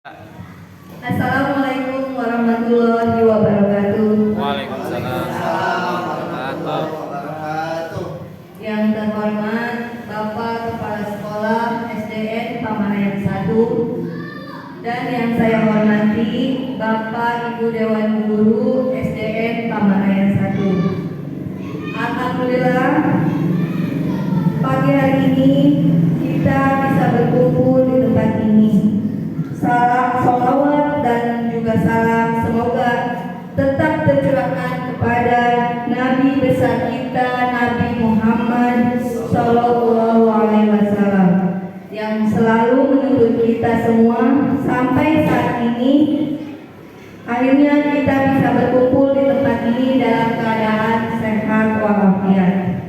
Assalamualaikum warahmatullahi wabarakatuh. Waalaikumsalam warahmatullahi wabarakatuh. Yang terhormat Bapak Kepala Sekolah SDN Pamarayan 1 dan yang saya hormati Bapak Ibu Dewan Guru SDN Pamarayan 1. Alhamdulillah pagi hari ini kita bisa berkumpul di tempat ini. Salam sholawat dan juga salam semoga tetap tercurahkan kepada Nabi besar kita Nabi Muhammad Sallallahu Alaihi Wasallam yang selalu menuntut kita semua sampai saat ini. Akhirnya kita bisa berkumpul di tempat ini dalam keadaan sehat walafiat.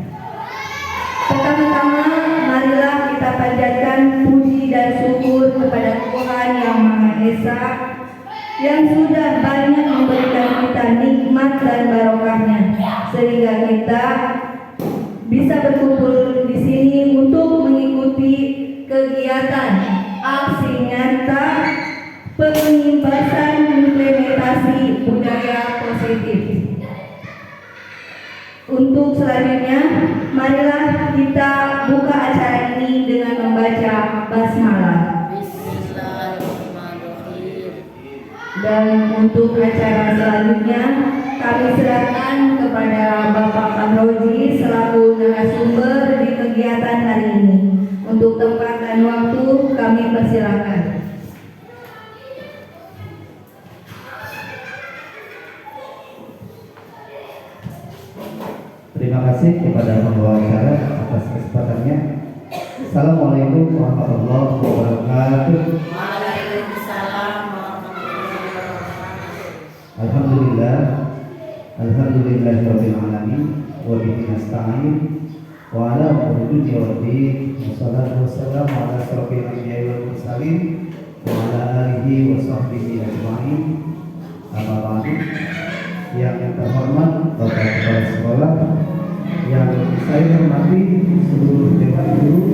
Pertama-tama marilah kita panjatkan puji dan syukur kepada Tuhan Yang Maha Esa yang sudah banyak memberikan kita nikmat dan barokahnya sehingga kita bisa berkumpul di sini untuk mengikuti kegiatan aksi nyata pengibasan implementasi budaya positif. Untuk selanjutnya, marilah kita buka acara ini dengan membaca basmalah. Dan untuk acara selanjutnya, kami serahkan kepada Bapak Kamroji selaku narasumber di kegiatan hari ini. Untuk tempat dan waktu kami persilakan. Terima kasih kepada pembawa acara atas kesempatannya. Assalamualaikum warahmatullahi wabarakatuh. Waalaikumsalam warahmatullahi wabarakatuh. Alhamdulillah, alhamdulillahirabbil alamin wa bihi nasta'in wa ala umuri waddin. Wassalatu wassalamu ala asyrofil anbiya'i wal mursalin wa ala alihi wa sahbihi ajma'in. Amma ba'du. Yang terhormat Bapak Kepala Sekolah, yang saya hormati seluruh dewan guru,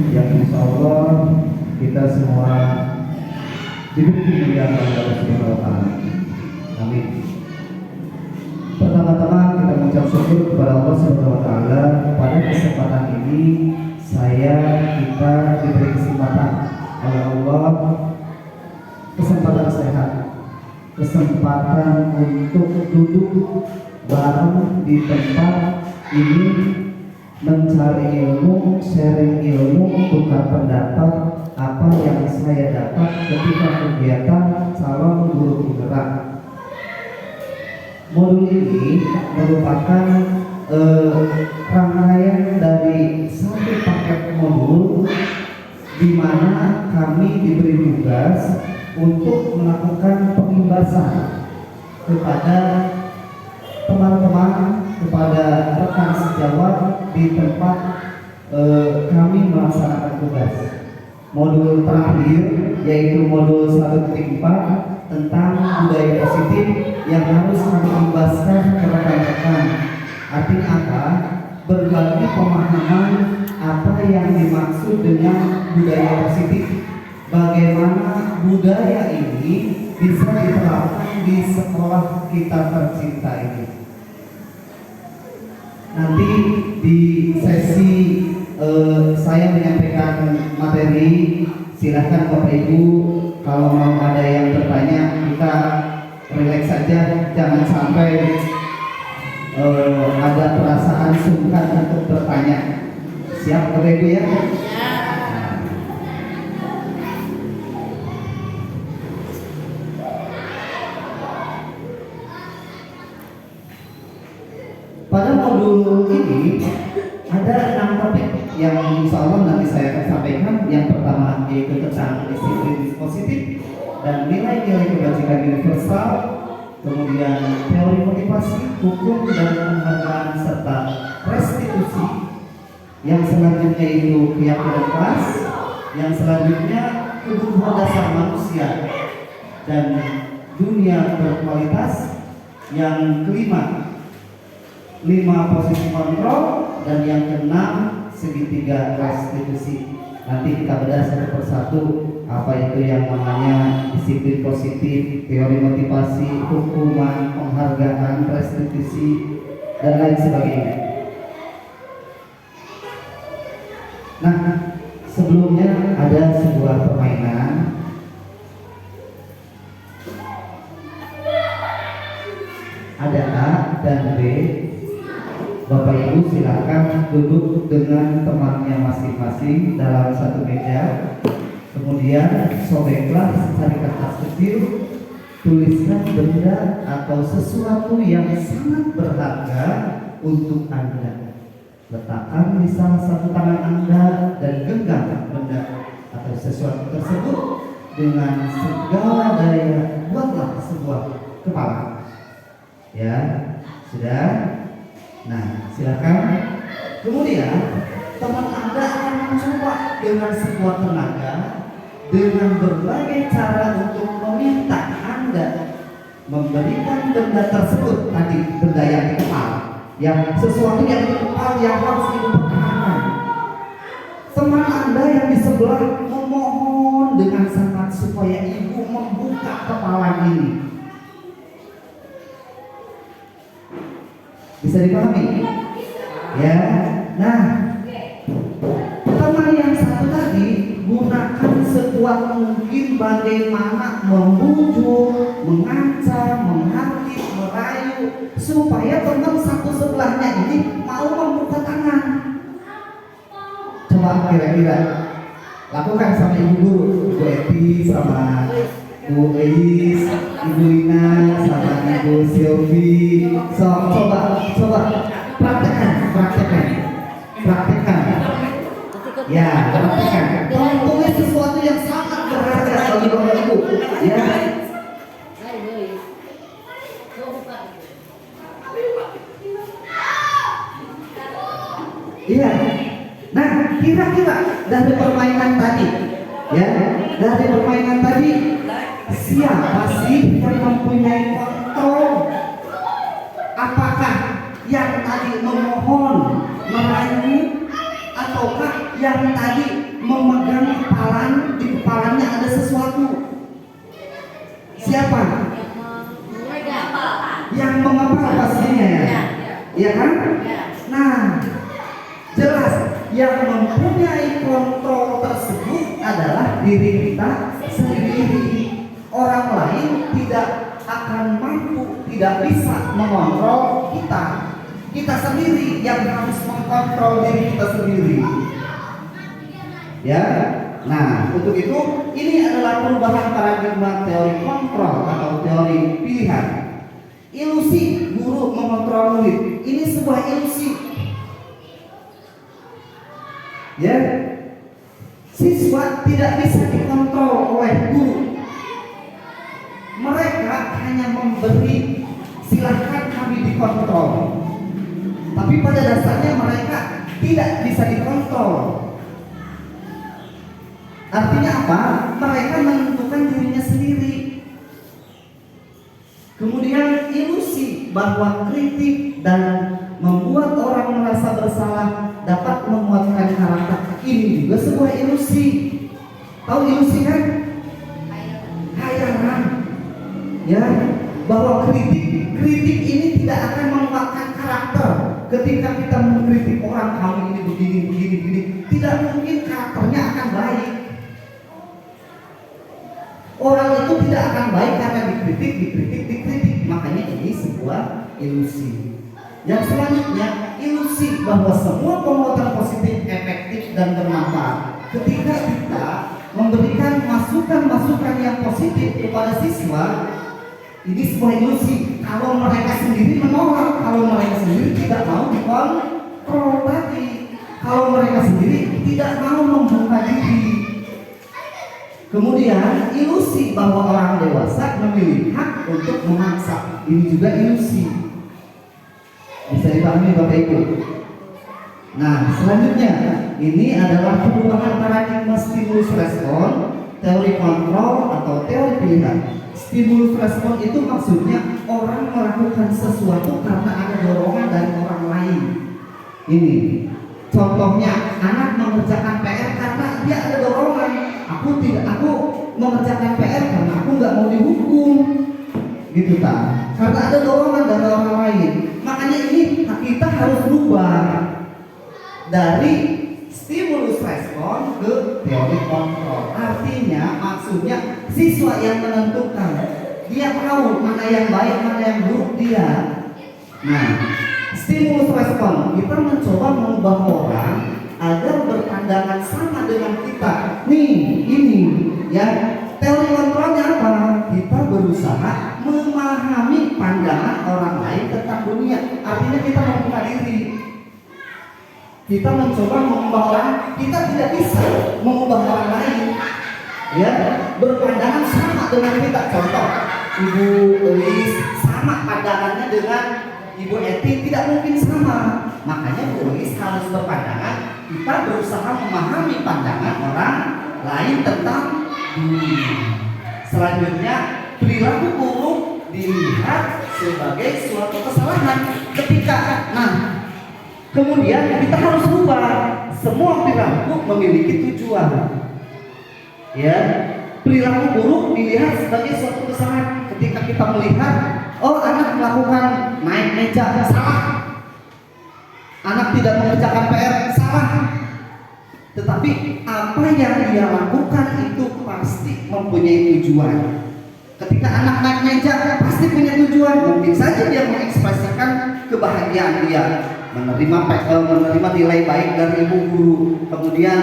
yang insya Allah kita semua diberi kemuliaan oleh Allah Subhanahu wa Ta'ala. Amin. Pertama-tama kita mengucap syukur kepada Allah Subhanahu wa Ta'ala. Pada kesempatan ini kita diberi kesempatan oleh Allah, kesempatan sehat, kesempatan untuk duduk bareng di tempat ini, mencari ilmu, sharing ilmu, tukar pendapat apa yang saya dapat ketika kegiatan calon guru penggerak. Modul ini merupakan rangkaian dari satu paket modul di mana kami diberi tugas untuk melakukan pengibasan kepada teman-teman, kepada rekan sejawat di tempat kami melaksanakan tugas. Modul terakhir yaitu modul 1.4 tentang budaya positif yang harus kami ibaskan ke rekan-rekan. Artinya apa? Berbagi pemahaman apa yang dimaksud dengan budaya positif. Bagaimana budaya ini bisa diterapkan di sekolah kita tercinta ini. Nanti di sesi saya menyampaikan materi, silahkan Bapak Ibu kalau mau ada yang bertanya, kita relax saja, jangan sampai ada perasaan sungkan untuk bertanya. Siap Bapak Ibu ya? Pada modul ini ada 6 topik yang insya Allah nanti saya akan sampaikan. Yang pertama yaitu tentang disiplin positif dan nilai-nilai kebajikan universal, kemudian teori motivasi, hukum dan penghargaan serta restitusi. Yang selanjutnya itu keyakinan kelas, yang selanjutnya kebutuhan dasar manusia dan dunia berkualitas, yang kelima 5 posisi kontrol, dan yang keenam segitiga restitusi. Nanti kita bedah satu persatu apa itu yang namanya disiplin positif, teori motivasi, hukuman, penghargaan, restitusi, dan lain sebagainya. Nah, sebelumnya ada sebuah permainan. Ada A dan B. Bapak Ibu silakan duduk dengan temannya masing-masing dalam satu meja. Kemudian sobeklah secari kertas kecil, tuliskan benda atau sesuatu yang sangat berharga untuk Anda. Letakkan di salah satu tangan Anda dan genggam benda atau sesuatu tersebut dengan segala daya. Buatlah sebuah kepala. Ya, sudah. Nah, silakan. Kemudian teman Anda akan mencoba dengan sekuat tenaga, dengan berbagai cara untuk meminta Anda memberikan benda tersebut tadi, benda yang di kepala, yang sesuatu yang di kepala yang harus Ibu pertahankan. Teman Anda yang di sebelah memohon dengan sangat supaya Ibu membuka kepala ini. Bisa dipahami? Ya. Nah, teman yang satu tadi gunakan sekuat mungkin bagaimana membujuk, mengancam, menghardik, merayu supaya teman satu sebelahnya ini mau membuka tangan. Coba kira-kira lakukan sama ibu guru, Ibu Eti sama Bu Eis, Ibu Ina sama Ibu Silvi. Coba praktekkan. Ya, praktekkan. Tolong tulis sesuatu yang sangat berharga bagi Bapak Ibu. Ya. Iya. Nah, kira-kira dari permainan tadi, siapa sih yang mempunyai kontrol? Apakah yang tadi memohon, merayu, ataukah yang tadi memegang di kepalanya ada sesuatu? Siapa? Yang mengapa pastinya ya? Iya kan? Nah, jelas yang mempunyai kontrol tersebut adalah diri kita sendiri. Orang lain tidak akan mampu, tidak bisa mengontrol kita. Kita sendiri yang harus mengkontrol diri kita sendiri. Ya. Nah, untuk itu ini adalah perubahan paradigma teori kontrol atau teori pilihan. Ilusi guru mengontrol murid. Ini sebuah ilusi. Ya. Siswa tidak bisa dikontrol oleh guru. Mereka hanya memberi, silahkan kami dikontrol. Tapi pada dasarnya mereka tidak bisa dikontrol. Artinya apa? Mereka menentukan dirinya sendiri. Kemudian ilusi bahwa kritik dan membuat orang merasa bersalah dapat menguatkan karakter. Ini juga sebuah ilusi. Tahu ilusi kan? Khayalan. Ya, bahwa kritik ini tidak akan menguatkan karakter. Ketika kita mengkritik orang, kamu ini begini, tidak mungkin karakternya akan baik. Orang itu tidak akan baik karena dikritik. Makanya ini sebuah ilusi. Yang selanjutnya, ilusi bahwa semua penguatan positif efektif dan bermanfaat. Ketika kita memberikan masukan yang positif kepada siswa, ini sebuah ilusi. Kalau mereka sendiri menolak, kalau mereka sendiri tidak mau dikontrol tadi, kalau mereka sendiri tidak mau membuka diri. Kemudian ilusi bahwa orang dewasa memiliki hak untuk memaksa. Ini juga ilusi. Bisa dipahami Bapak Ibu? Nah, selanjutnya ini adalah perubahan paradigma stimulus respon, teori kontrol atau teori pilihan. Stimulus respon itu maksudnya orang melakukan sesuatu karena ada dorongan dari orang lain. Ini contohnya, anak mengerjakan PR karena dia ada dorongan. Aku mengerjakan PR karena aku nggak mau dihukum, gitu kan? Karena ada dorongan dari orang lain. Makanya ini kita harus rubah dari stimulus respon ke teori kontrol. Artinya, maksudnya siswa yang menentukan, dia tahu mana yang baik, mana yang buruk dia. Nah, stimulus respon, kita mencoba mengubah orang agar berpandangan sama dengan kita. Nih, ini ya, teori kontrolnya apa? Kita berusaha memahami pandangan orang lain tentang dunia. Artinya kita membuka diri. Kita mencoba mengubah orang, kita tidak bisa mengubah orang lain. Ya, berpandangan sama dengan kita. Contoh, Ibu Elis sama pandangannya dengan Ibu Eti, tidak mungkin sama. Makanya Bu Elis harus berpandangan. Kita berusaha memahami pandangan orang lain tentang dunia. Selanjutnya, perilaku buruk dilihat sebagai suatu kesalahan. Kemudian kita harus rubah. Semua perilaku memiliki tujuan. Ya, perilaku buruk dilihat sebagai suatu kesalahan. Ketika kita melihat, oh anak melakukan naik meja, salah. Anak tidak mengerjakan PR, salah. Tetapi apa yang dia lakukan itu pasti mempunyai tujuan. Ketika anak naik meja pasti punya tujuan. Mungkin saja dia mengekspresikan kebahagiaan dia, menerima nilai baik dari ibu guru, kemudian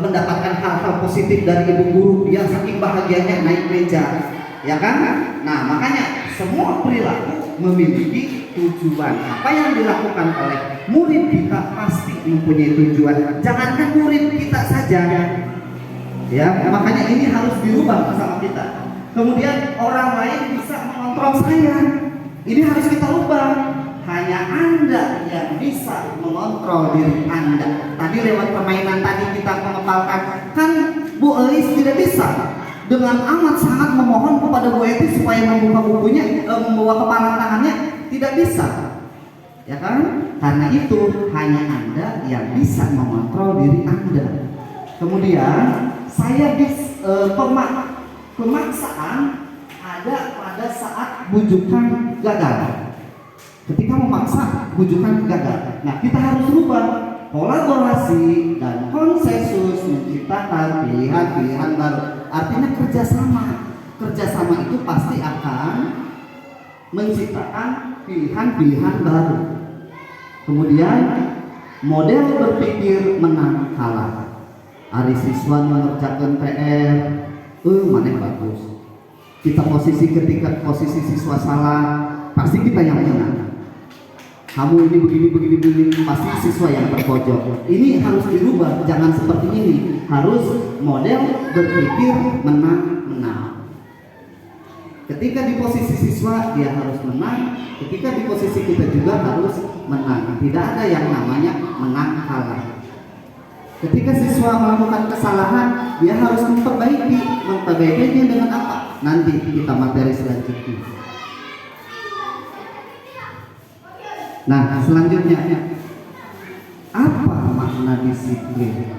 mendapatkan hal-hal positif dari ibu guru, dia saking bahagianya naik meja, ya kan? Nah, makanya semua perilaku memiliki tujuan. Apa yang dilakukan oleh murid kita pasti mempunyai tujuan. Jangankan murid kita saja, ya. Makanya ini harus dirubah sama kita. Kemudian orang lain bisa mengontrol saya. Ini harus kita ubah. Hanya Anda yang bisa mengontrol diri Anda. Tadi lewat permainan tadi kita mengepalkan, kan Bu Elis tidak bisa dengan amat sangat memohon kepada Bu Eti supaya membuka bukunya, membawa kepalan tangannya, tidak bisa, ya kan? Karena itu hanya Anda yang bisa mengontrol diri Anda. Kemudian saya pemaksaan ada pada saat bujukan gagal. Ketika memaksa, bujukan gagal. Nah, kita harus rubah kolaborasi dan konsensus, menciptakan pilihan-pilihan baru. Artinya kerjasama. Kerjasama itu pasti akan menciptakan pilihan-pilihan baru. Kemudian model berpikir menang kalah. Ari siswa mengerjakan PR, mana bagus. Ketika posisi siswa salah, pasti kita yang menang. Kamu ini begini, pasti siswa yang terpojok. Ini harus dirubah, jangan seperti ini. Harus model berpikir menang. Ketika di posisi siswa dia harus menang, ketika di posisi kita juga harus menang. Tidak ada yang namanya menang kalah. Ketika siswa melakukan kesalahan, dia harus memperbaikinya dengan apa? Nanti kita materi selanjutnya. Nah, selanjutnya apa makna disiplin?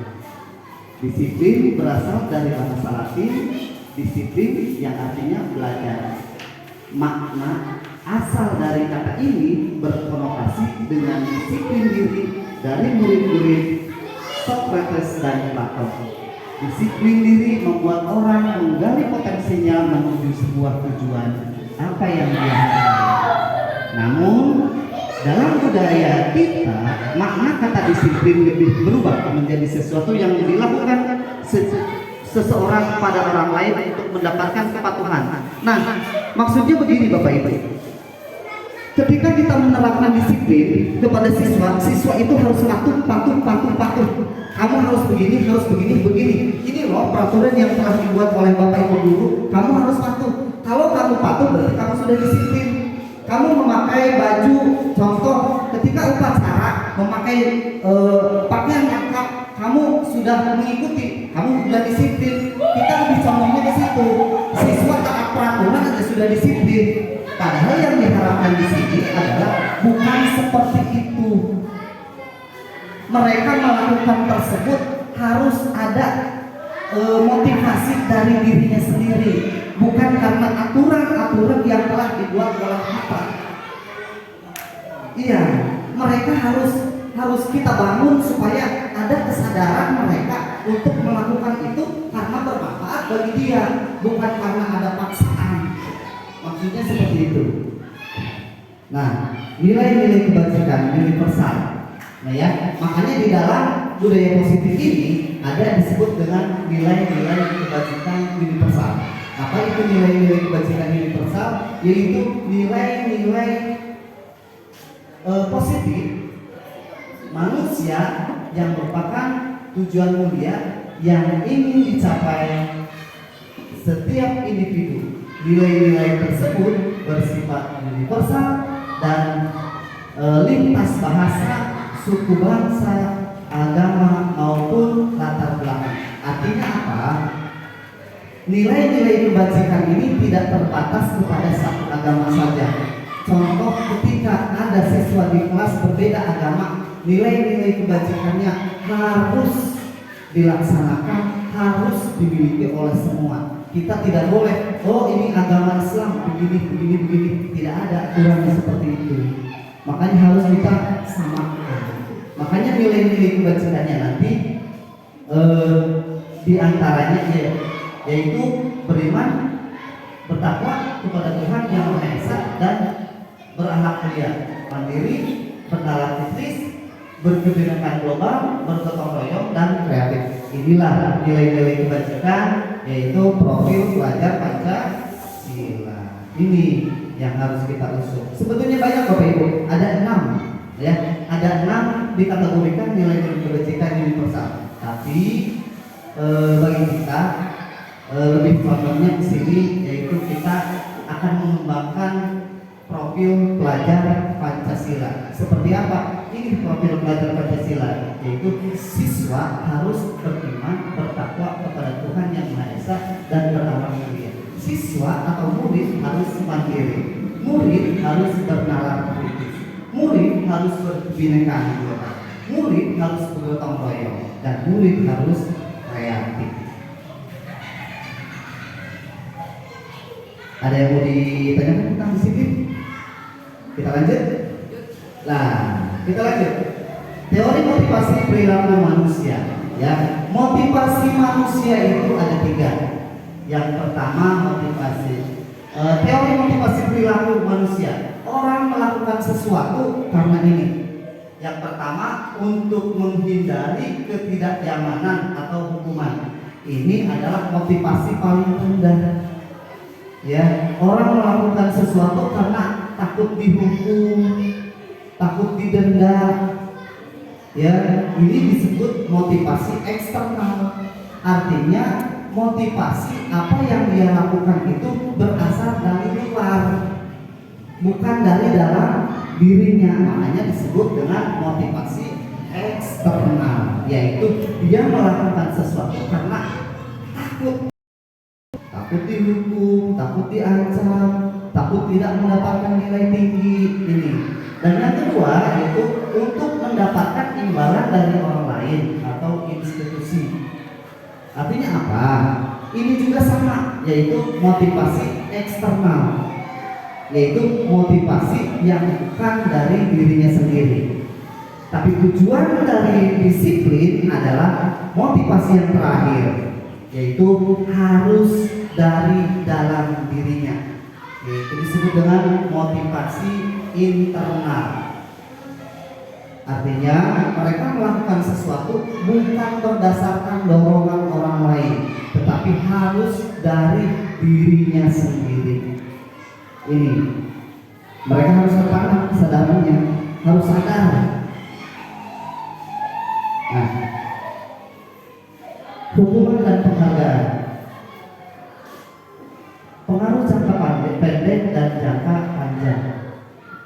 Disiplin berasal dari bahasa Latin disiplin yang artinya belajar. Makna asal dari kata ini berkonotasi dengan disiplin diri dari murid-murid Socrates dan Plato. Disiplin diri membuat orang menggali potensinya menuju sebuah tujuan apa yang dia harapkan. Namun dalam budaya kita, makna kata disiplin lebih berubah menjadi sesuatu yang dilakukan seseorang pada orang lain untuk mendapatkan kepatuhan. Nah, maksudnya begini Bapak Ibu. Ketika kita menerapkan disiplin kepada siswa itu harus patuh. Kamu harus begini. Ini loh peraturan yang telah dibuat oleh Bapak Ibu guru. Kamu harus patuh. Kalau kamu patuh berarti kamu sudah disiplin. Kamu memakai baju, contoh ketika upacara memakai pakaian lengkap, kamu sudah mengikuti, kamu sudah disiplin. Kita lebih contohnya ke situ. Siswa taat peraturan aja sudah disiplin. Padahal yang diharapkan di sini adalah bukan seperti itu. Mereka melakukan tersebut harus ada motivasi dari dirinya sendiri, bukan karena aturan-aturan yang telah dibuat oleh kita. Iya, mereka harus kita bangun supaya ada kesadaran mereka untuk melakukan itu karena bermanfaat bagi dia, bukan karena ada paksaan. Maksudnya seperti itu. Nah, nilai-nilai kebajikan universal. Nah ya, makanya di dalam budaya positif ini ada disebut dengan nilai-nilai kebajikan universal. Apa itu nilai-nilai kebajikan universal? Yaitu nilai-nilai positif manusia yang merupakan tujuan mulia yang ingin dicapai setiap individu. Nilai-nilai tersebut bersifat universal dan lintas bahasa, suku bangsa, agama maupun latar belakang. Artinya apa? Nilai-nilai kebajikan ini tidak terbatas kepada satu agama saja. Contoh, ketika ada siswa di kelas berbeda agama, nilai-nilai kebajikannya harus dilaksanakan, harus dimiliki oleh semua. Kita tidak boleh, oh ini agama Islam begini, tidak ada aturannya seperti itu. Makanya harus kita samakan. Makanya nilai-nilai kebajikannya nanti diantaranya yaitu beriman, bertakwa kepada Tuhan Yang Maha Esa dan berakhlak mulia, mandiri, bernalar kritis, berkebinekaan global, bergotong royong dan kreatif. Inilah nilai-nilai kebajikan, yaitu profil pelajar Pancasila. Ini yang harus kita usung. Sebetulnya banyak Bapak Ibu, ada 6 ya, ada 6 dikategorikan nilai-nilai kebajikan universal. Tapi bagi kita lebih fokusnya di sini, yaitu kita akan mengembangkan profil pelajar Pancasila. Seperti apa? Ini profil pelajar Pancasila, yaitu siswa harus beriman, bertakwa kepada Tuhan Yang Maha Esa dan berakhlak mulia. Siswa atau murid harus mandiri, murid harus bernalar kritis, murid harus berkebinekaan global, murid harus bergotong royong, dan murid harus kreatif. Ada yang mau ditanyakan tentang disiplin? Kita lanjut? Nah, kita lanjut. Teori motivasi perilaku manusia. Ya, motivasi manusia itu ada 3. Yang pertama motivasi. Teori motivasi perilaku manusia. Orang melakukan sesuatu karena ini. Yang pertama untuk menghindari ketidaknyamanan atau hukuman. Ini adalah motivasi paling rendah. Ya, orang melakukan sesuatu karena takut dihukum, takut didenda. Ya, ini disebut motivasi eksternal. Artinya motivasi apa yang dia lakukan itu berasal dari luar, bukan dari dalam dirinya. Makanya disebut dengan motivasi eksternal, yaitu dia melakukan sesuatu karena takut dihukum, takut diancam, takut tidak mendapatkan nilai tinggi ini. Dan yang kedua yaitu untuk mendapatkan imbalan dari orang lain atau institusi. Artinya apa? Ini juga sama, yaitu motivasi eksternal, yaitu motivasi yang bukan dari dirinya sendiri. Tapi tujuan dari disiplin adalah motivasi yang terakhir, yaitu harus dari dalam dirinya, yaitu disebut dengan motivasi internal. Artinya mereka melakukan sesuatu bukan berdasarkan dorongan orang lain, tetapi harus dari dirinya sendiri. Ini mereka harus tertanam kesadarannya, harus sadar. Nah, hukuman dan penghargaan. Pengaruh jangka pendek dan jangka panjang.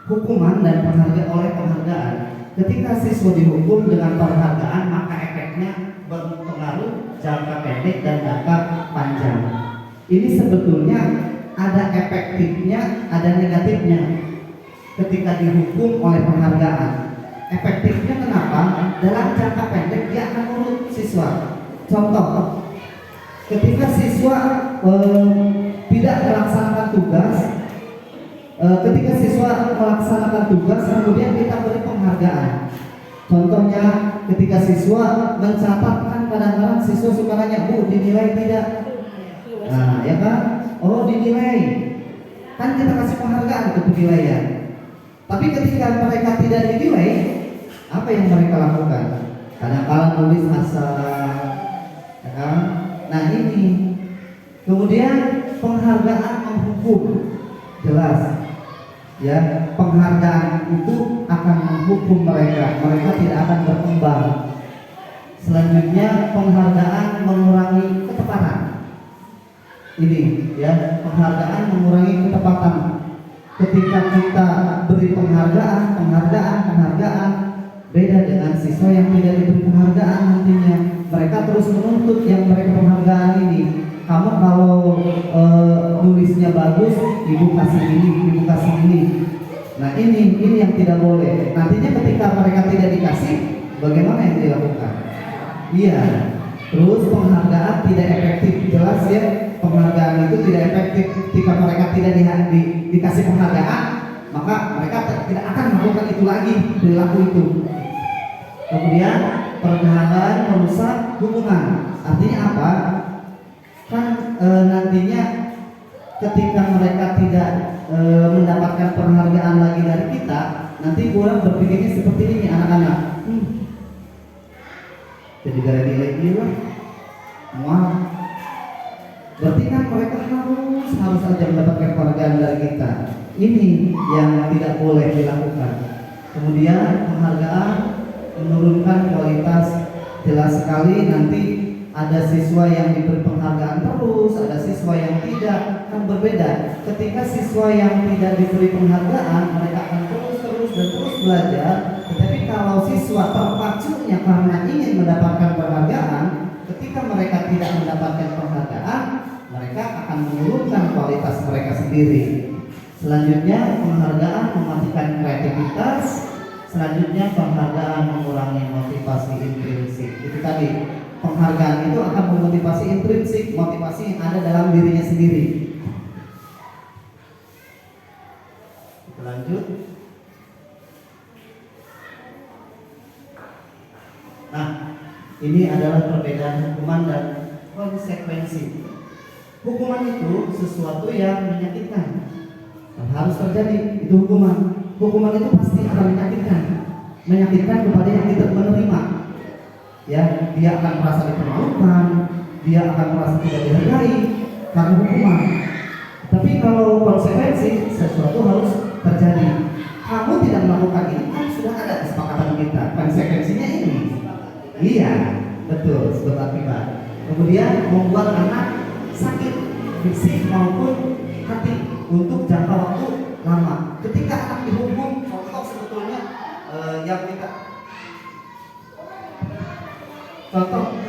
Hukuman dan penghargaan. Ketika siswa dihukum dengan penghargaan, maka efeknya berpengaruh jangka pendek dan jangka panjang. Ini sebetulnya ada efektifnya, ada negatifnya. Ketika dihukum oleh penghargaan, efektifnya kenapa? Dalam jangka pendek dia akan nurut siswa. Contoh, ketika siswa tidak melaksanakan tugas, kemudian kita beri penghargaan. Contohnya ketika siswa mencatatkan, kadang-kadang siswa suka nanya, Bu, dinilai tidak? Nah, ya kan? Oh, dinilai. Kan kita kasih penghargaan untuk penilaian. Tapi ketika mereka tidak dinilai, apa yang mereka lakukan? Kadang-kadang nulis asal, ya kan? Nah ini, kemudian penghargaan menghukum, jelas. Ya, penghargaan itu akan menghukum mereka tidak akan berkembang. Selanjutnya penghargaan mengurangi ketepatan. Ini ya, penghargaan mengurangi ketepatan. Ketika kita beri penghargaan beda dengan siswa yang tidak diberi penghargaan. Nantinya mereka terus menuntut yang mereka penghargaan ini. Kamu kalau nulisnya bagus, ibu kasih ini. Nah ini yang tidak boleh. Nantinya ketika mereka tidak dikasih, bagaimana yang dilakukan? Iya. Terus penghargaan tidak efektif, jelas ya. Penghargaan itu tidak efektif. Ketika mereka tidak dikasih penghargaan, maka mereka tidak akan melakukan itu lagi, perilaku itu. Kemudian penghargaan merusak hubungan. Artinya apa? Kan nantinya ketika mereka tidak mendapatkan penghargaan lagi dari kita, nanti orang berpikirnya seperti ini, anak-anak. Jadi gara nilai gila, mual. Berarti kan mereka harus saja mendapatkan penghargaan dari kita. Ini yang tidak boleh dilakukan. Kemudian penghargaan menurunkan kualitas. Jelas sekali nanti ada siswa yang diberi penghargaan terus, ada siswa yang tidak, kan berbeda. Ketika siswa yang tidak diberi penghargaan, mereka akan terus belajar. Tetapi kalau siswa terpacunya karena ingin mendapatkan penghargaan, ketika mereka tidak mendapatkan penghargaan, mereka akan menurunkan kualitas mereka sendiri. Selanjutnya penghargaan mematikan kreativitas. Selanjutnya penghargaan mengurangi motivasi intrinsik. Itu tadi, penghargaan itu akan memotivasi intrinsik, motivasi yang ada dalam dirinya sendiri. Kita lanjut. Nah, ini adalah perbedaan hukuman dan konsekuensi. Hukuman itu sesuatu yang menyakitkan, harus terjadi, itu hukuman. Hukuman itu pasti akan menyakitkan kepada yang tidak menerima. Ya, dia akan merasa dipermalukan, dia akan merasa tidak dihargai karena hukuman. Tapi kalau konsekuensi, sesuatu harus terjadi. Kamu tidak melakukan ini, kan sudah ada kesepakatan kita. Konsekuensinya ini. Iya, betul, sebab akibat. Kemudian membuat anak sakit fisik maupun hati untuk jangka waktu lama. Ketika anak dihukum, contoh sebetulnya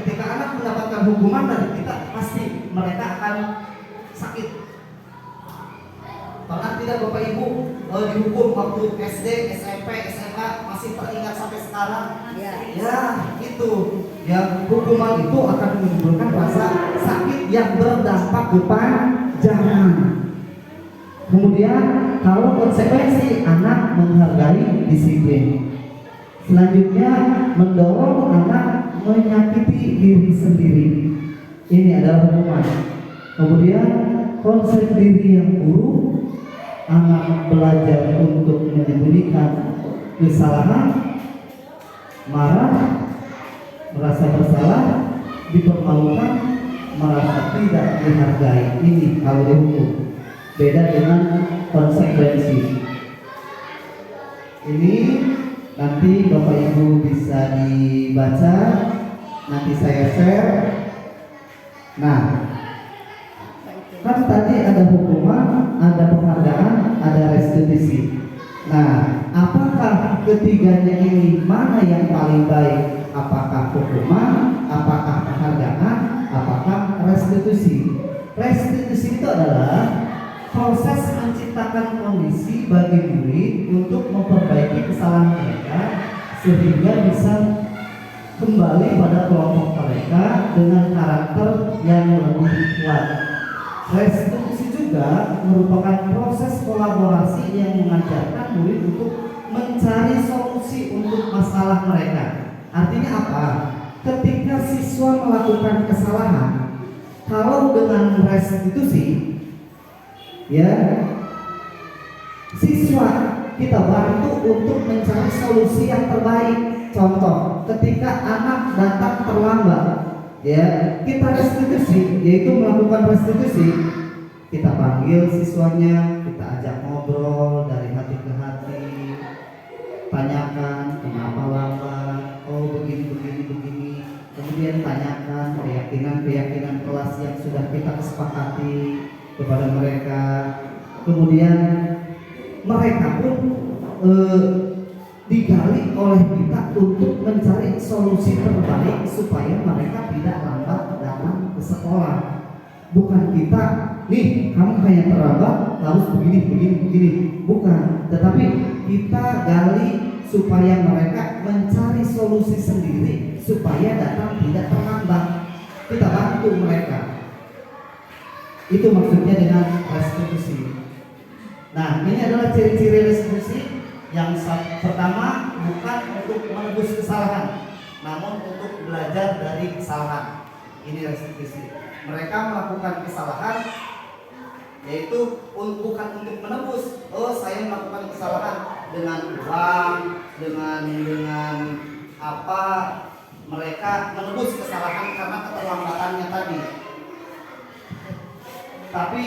ketika anak mendapatkan hukuman dari kita, pasti mereka akan sakit. Pernah tidak Bapak Ibu dihukum waktu SD, SMP, SMA, masih teringat sampai sekarang? Ya, itu. Ya, hukuman itu akan menimbulkan rasa sakit yang berdampak berpanjangan. Kemudian kalau konsekuensi, anak menghargai disiplin. Selanjutnya mendorong anak menyakiti diri sendiri. Ini adalah hukuman. Kemudian konsep diri yang buruk, anak belajar untuk menyembunyikan kesalahan, marah, merasa bersalah, dipermalukan, merasa tidak dihargai. Ini kalau dihukum. Beda dengan konsekuensi. Ini nanti Bapak Ibu bisa dibaca, nanti saya share. Nah, kan tadi ada hukuman, ada penghargaan, ada restitusi. Nah, apakah ketiganya ini mana yang paling baik? Apakah hukuman, apakah penghargaan, apakah restitusi? Restitusi itu adalah proses menciptakan kondisi bagi murid untuk memperbaiki kesalahan mereka sehingga bisa kembali pada kelompok mereka dengan karakter yang lebih kuat. Restitusi juga merupakan proses kolaborasi yang mengajarkan murid untuk mencari solusi untuk masalah mereka. Artinya apa? Ketika siswa melakukan kesalahan, kalau dengan restitusi, ya, siswa kita bantu untuk mencari solusi yang terbaik. Contoh, ketika anak datang terlambat, ya, kita restitusi, yaitu melakukan restitusi. Kita panggil siswanya, kita ajak ngobrol dari hati ke hati, tanyakan kenapa lambat, oh begini. Kemudian tanyakan keyakinan kelas yang sudah kita kesepakati kepada mereka. Kemudian mereka pun digali oleh kita untuk mencari solusi terbaik supaya mereka tidak lambat datang ke sekolah. Bukan kita, nih kamu kayak terlambat harus begini. Bukan, tetapi kita gali supaya mereka mencari solusi sendiri supaya datang tidak terlambat. Kita bantu mereka. Itu maksudnya dengan restitusi. Nah, ini adalah ciri-ciri restitusi. Yang pertama, bukan untuk menebus kesalahan, namun untuk belajar dari kesalahan. Ini restitusi. Mereka melakukan kesalahan, yaitu bukan untuk menebus. Oh, saya melakukan kesalahan dengan uang, dengan apa? Mereka menebus kesalahan karena keterlambatannya tadi. Tapi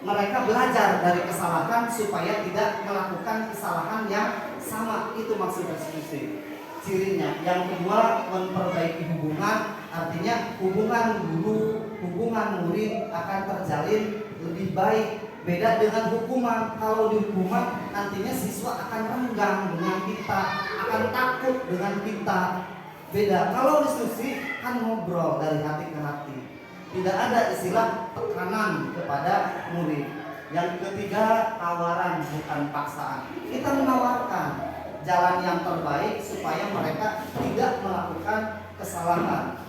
mereka belajar dari kesalahan supaya tidak melakukan kesalahan yang sama. Itu maksud restitusi. Cirinya yang kedua, memperbaiki hubungan. Artinya hubungan guru, hubungan murid akan terjalin lebih baik. Beda dengan hukuman. Kalau di hukuman nantinya siswa akan renggang dengan kita, akan takut dengan kita. Beda. Kalau restitusi kan ngobrol dari hati ke hati. Tidak ada istilah tekanan kepada murid. Yang ketiga, tawaran bukan paksaan. Kita menawarkan jalan yang terbaik supaya mereka tidak melakukan kesalahan.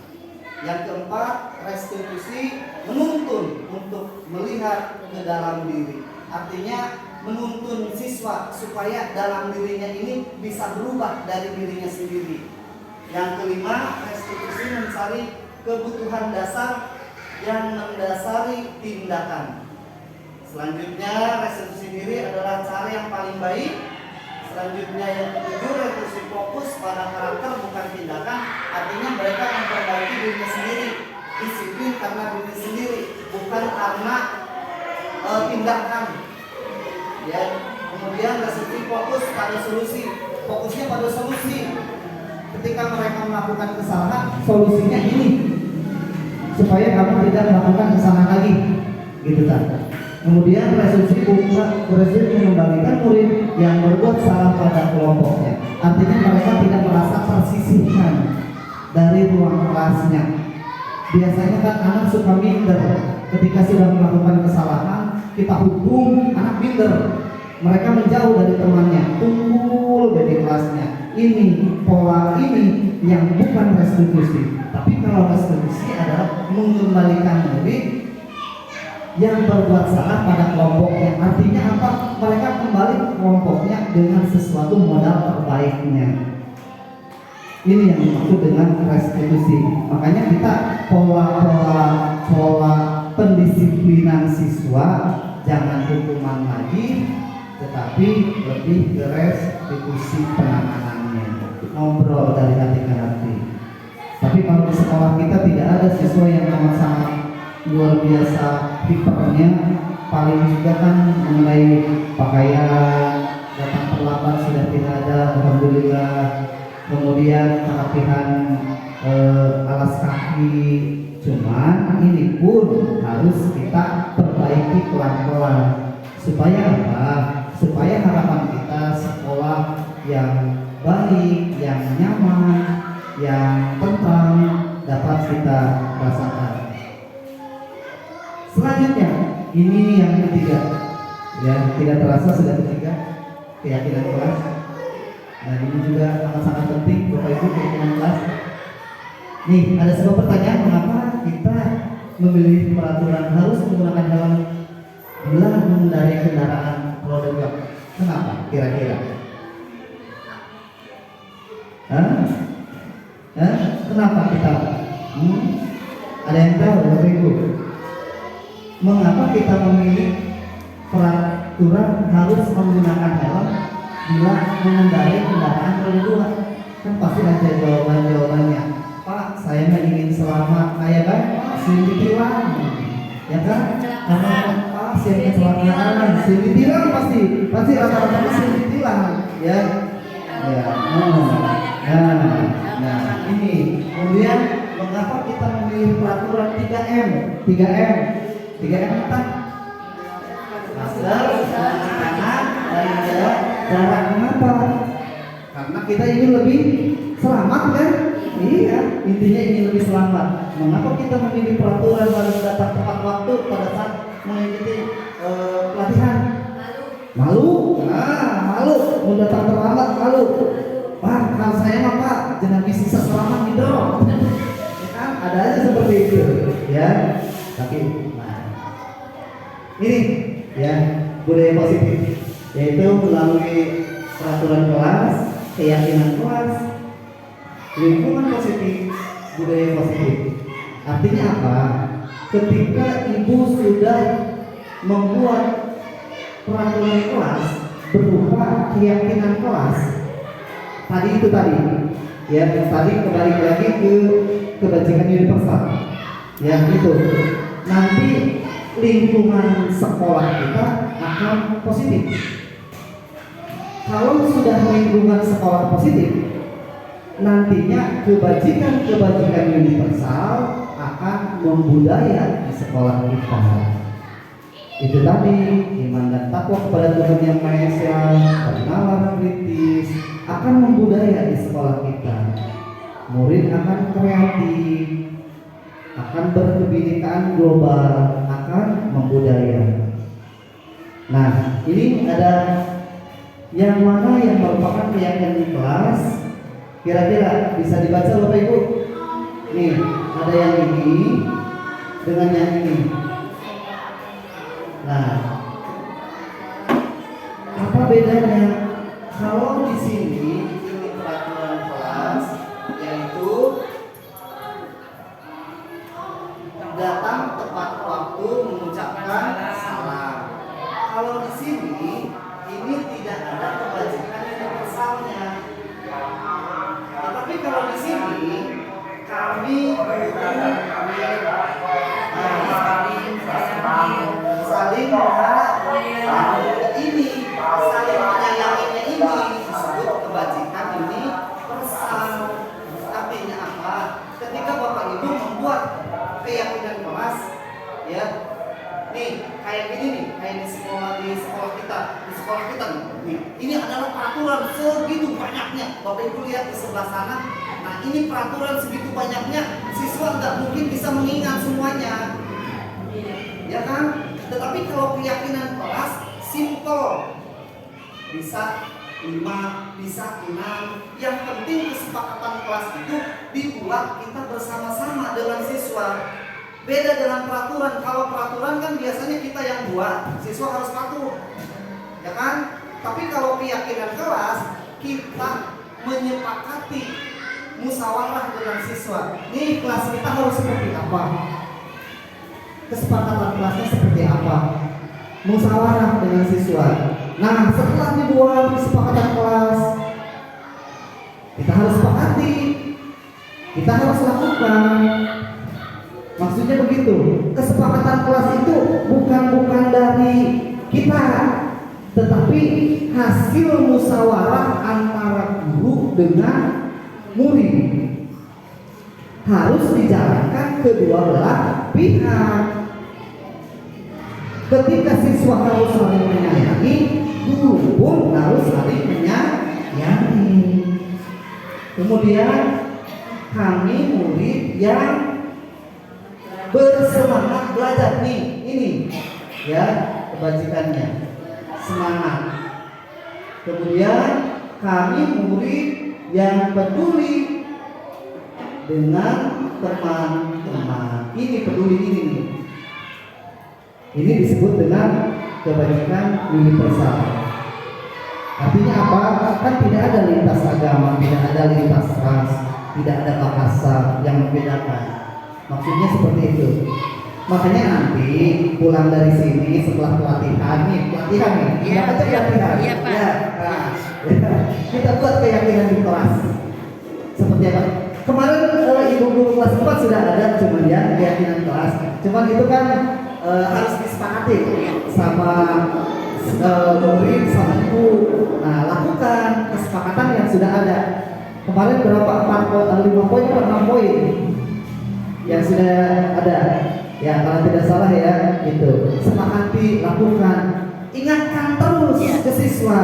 Yang keempat, restitusi menuntun untuk melihat ke dalam diri. Artinya menuntun siswa supaya dalam dirinya ini bisa berubah dari dirinya sendiri. Yang kelima, restitusi mencari kebutuhan dasar yang mendasari tindakan. Selanjutnya, restitusi diri adalah cara yang paling baik. Selanjutnya yang ketujuh, restitusi fokus pada karakter bukan tindakan. Artinya mereka memperbaiki dirinya sendiri, disiplin karena diri sendiri, bukan karena tindakan. Ya. Kemudian restitusi fokus pada solusi, fokusnya pada solusi. Ketika mereka melakukan kesalahan, solusinya ini supaya kamu tidak melakukan kesalahan lagi, gitu kan? Kemudian restitusi mengembalikan murid yang berbuat salah pada kelompoknya. Artinya mereka tidak merasa tersisihkan dari ruang kelasnya. Biasanya kan anak suka minder. Ketika sudah melakukan kesalahan, kita hukum, anak minder. Mereka menjauh dari temannya, kumpul dari kelasnya. Ini pola ini yang bukan restitusi. Tapi kalau restitusi adalah mengembalikan murid yang berbuat salah pada kelompoknya. Artinya apa? Mereka kembali ke kelompoknya dengan sesuatu modal terbaiknya. Ini yang dimaksud dengan restitusi. Makanya kita pola pendisiplinan siswa jangan hukuman lagi, tetapi lebih ke restitusi penanganannya. Ngobrol dari hati ke hati. Tapi kalau di sekolah kita tidak ada siswa yang sangat luar biasa hipernya. Paling juga kan mengenai pakaian, datang terlambat sudah tidak ada, alhamdulillah. Kemudian kerapihan alas kaki. Cuman ini pun harus kita perbaiki pelan-pelan. Supaya apa? Supaya harapan kita sekolah yang baik, yang nyaman, yang tentram dapat kita rasakan. Selanjutnya, ini yang ketiga, ya tidak terasa sudah ketiga, keyakinan kelas. Nah ini juga sangat-sangat penting Bapak Ibu, keyakinan kelas. Nih, ada sebuah pertanyaan, mengapa kita memilih peraturan harus menggunakan helm bila mengendarai kendaraan roda dua? Kenapa? Kira-kira? Hah? Hah? Kenapa kita? Ada yang tahu, Bapak Ibu? Mengapa kita memilih peraturan harus menggunakan helm bila mengendarai kendaraan roda dua? Kan pasti ada jawabannya. Pak, saya ingin selamat, kayak kan? Sini ditilang, ya kan? Karena Pak, siapa kecelakaan, sini ditilang pasti rata-rata sini ditilang, ya. Ya, nah, ini kemudian mengapa kita memilih peraturan 3M? 3M apa? Masker, tangan, dan jarak. Mengapa? Karena kita ingin lebih selamat kan? Iya, intinya ingin lebih selamat. Mengapa kita memilih peraturan harus datang tepat waktu pada saat mengikuti pelatihan? Malu. Malu. Mau datang terlambat malu. Pak, kalau saya mah Pak, jangan bisa selamat gitu. Ya kan? Ada aja seperti itu, ya. Tapi, ini, ya, budaya positif, yaitu melalui peraturan kelas, keyakinan kelas, lingkungan positif, budaya positif. Artinya apa? Ketika ibu sudah membuat peraturan kelas berupa keyakinan kelas, tadi, ya tadi kembali lagi ke kebajikan universal, ya itu. Nanti lingkungan sekolah kita akan positif. Kalau sudah lingkungan sekolah positif, nantinya kebajikan universal akan membudaya di sekolah kita. Itu tadi, iman dan takwa kepada Tuhan Yang Maha Esa, pengenalan kritis akan membudaya di sekolah kita. Murid akan kreatif, akan berkebinekaan global, akan membudaya. Nah, ini ada yang mana yang merupakan keyakinan di kelas. Kira-kira bisa dibaca Bapak Ibu? Nih, ada yang ini dengan yang ini. Nah, apa bedanya? Kalau di sini ini peraturan kelas, yaitu datang tepat waktu mengucapkan salam. Kalau di sini ini tidak ada kebajikan universalnya. Tetapi kalau di sini kami saling ini saling menyayanginya ini disebut kebajikan universal. Artinya apa? Ketika Bapak Ibu membuat keyakinan kelas, ya, nih kayak gini nih, kayak di sekolah kita nih. Ini adalah peraturan segitu banyaknya. Bapak Ibu lihat di sebelah sana. Nah, ini peraturan segitu banyaknya, siswa nggak mungkin bisa mengingat semuanya, ya kan? Tetapi kalau keyakinan kelas simple, bisa 5, bisa 6. Yang penting kesepakatan kelas itu dibuat kita bersama-sama dengan siswa. Beda dengan peraturan. Kalau peraturan kan biasanya kita yang buat, siswa harus patuh, ya kan? Tapi kalau keyakinan kelas, kita menyepakati, musyawarah dengan siswa. Nih kelas kita harus seperti apa? Kesepakatan kelasnya seperti apa? Musyawarah dengan siswa. Nah, setelah dibuat kesepakatan kelas, kita harus sepakati, kita harus lakukan. Maksudnya begitu. Kesepakatan kelas itu bukan dari kita, tetapi hasil musyawarah antara guru dengan murid. Harus dijalankan kedua belah pihak. Ketika siswa harus saling menyayangi, guru pun harus saling menyayangi. Kemudian kami murid yang bersemangat belajar nih, ini ya kebajikannya, semangat. Kemudian kami murid yang peduli dengan teman-teman. Ini peduli ini nih. Ini disebut dengan kebajikan universal. Artinya apa? Kan tidak ada lintas agama, tidak ada lintas ras, tidak ada bahasa yang membedakan. Maksudnya seperti itu. Makanya nanti pulang dari sini setelah pelatihan nih, Iya, kita baca pelatihan. iya, Pak. Ya, nah, kita buat keyakinan di kelas. Seperti apa? Kemarin ibu guru kelas 4 sudah ada, cuman ya keyakinan kelas. Cuman itu kan harus disepakati sama murid sama ibu. Nah, lakukan kesepakatan yang sudah ada. Kemarin berapa? 5 poin atau 6 poin yang sudah ada. Ya, kalau tidak salah ya, gitu. Sepakati, lakukan, ingatkan terus ke siswa.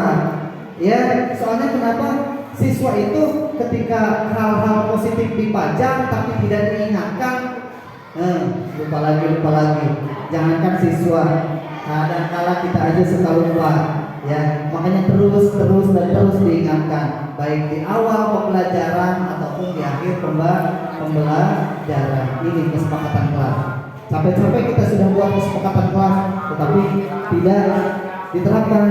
Ya, soalnya kenapa? Siswa itu ketika hal-hal positif dipajang tapi tidak diingatkan, lupa lagi. Jangankan siswa, kadang-kala kita aja suka lupa. Ya, makanya terus diingatkan, baik di awal pembelajaran ataupun di akhir pembelajaran. Ini kesepakatan kelas. Sampai-sampai kita sudah buat kesepakatan kelas, tetapi tidak diterapkan.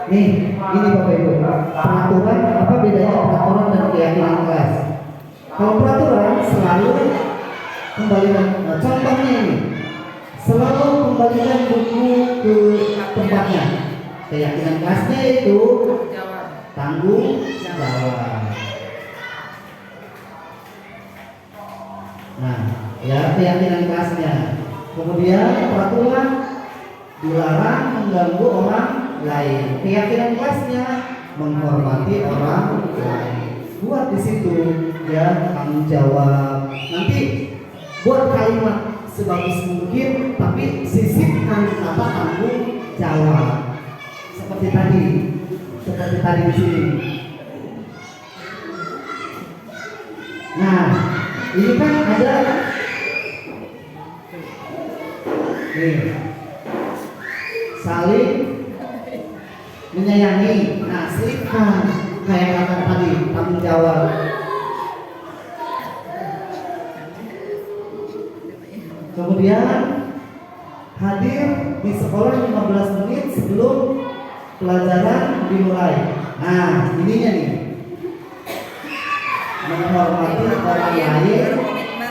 Nih, ini Bapak Ibu, peraturan apa bedanya peraturan dan keyakinan kelas? Kalau peraturan selalu kembalikan, contohnya ini, selalu kembalikan buku ke tempatnya. Keyakinan kelasnya itu tanggung jawab. Nah, ya keyakinan kelasnya. Kemudian peraturan dilarang mengganggu orang lain. Keyakinan kelasnya menghormati orang lain. Buat di situ ya tanggung jawab. Nanti buat kalimat sebagus mungkin, tapi sisipkan kata tanggung jawab. Seperti tadi di sini. Nah, ini kan ada saling menyayangi. Nah, selipkan kayak kata tadi tanggung jawab. Kemudian hadir di sekolah 15 menit sebelum pelajaran dimulai. Nah, ininya nih, menghormati orang lain,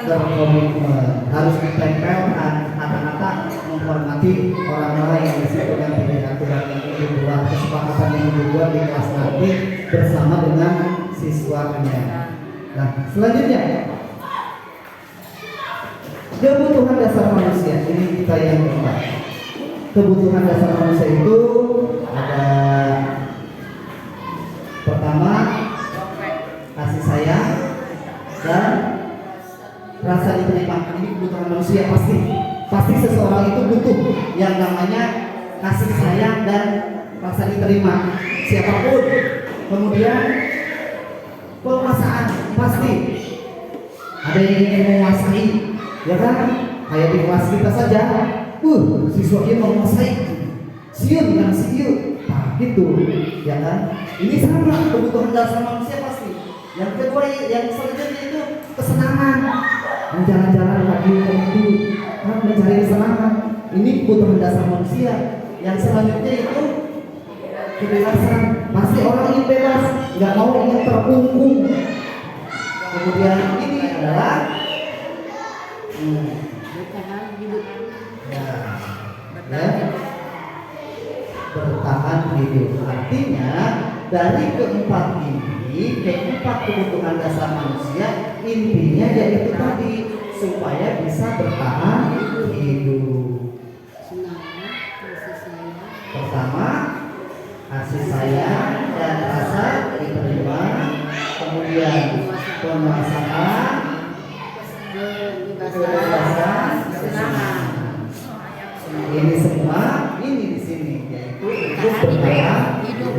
berkomitmen. Harus ditempelkan kata-kata menghormati orang lain disebutkan dengan aturan yang dibuat, kesepakatan yang dibuat di kelas nanti bersama dengan siswanya. Nah, selanjutnya kebutuhan dasar manusia. Ini kita yang keempat. Kebutuhan dasar manusia itu ada pertama kasih sayang dan rasa diterima. Ini kebutuhan manusia, pasti seseorang itu butuh yang namanya kasih sayang dan rasa diterima, siapapun. Kemudian penguasaan, pasti ada yang ingin menguasai, ya kan? Kayak di kelas kita saja, siswa ini menguasai, siun kan siun, nah gitu, ya kan? Ini sama kebutuhan dasar manusia pasti. Yang kedua, yang selanjutnya itu kesenangan, jalan-jalan lagi itu, kan mencari kesenangan. Ini kebutuhan dasar manusia. Yang selanjutnya itu kebebasan. Pasti orang ingin bebas, nggak mau ingin terkungkung. Kemudian ini adalah bertahan hidup. Artinya dari keempat kebutuhan dasar manusia, intinya yaitu tadi supaya bisa bertahan hidup. Pertama, kasih sayang dan rasa diterima. Kemudian penguasaan, kebebasan, kesenangan. Ini semua ini di sini yaitu untuk bertahan hidup.